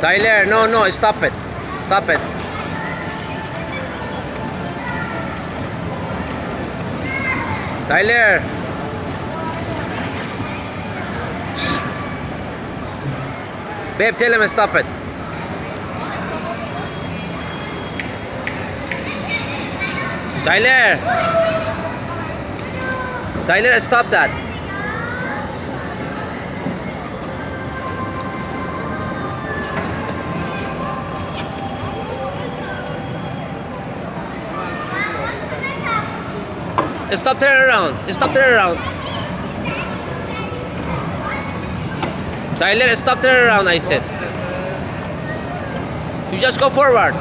Tyler, no, no, stop it. Stop it. Tyler. Babe, tell him to stop it. Tyler. Tyler, stop that. Stop, turn around. Stop, turn around. Tyler, stop, turn around, I said. You just go forward.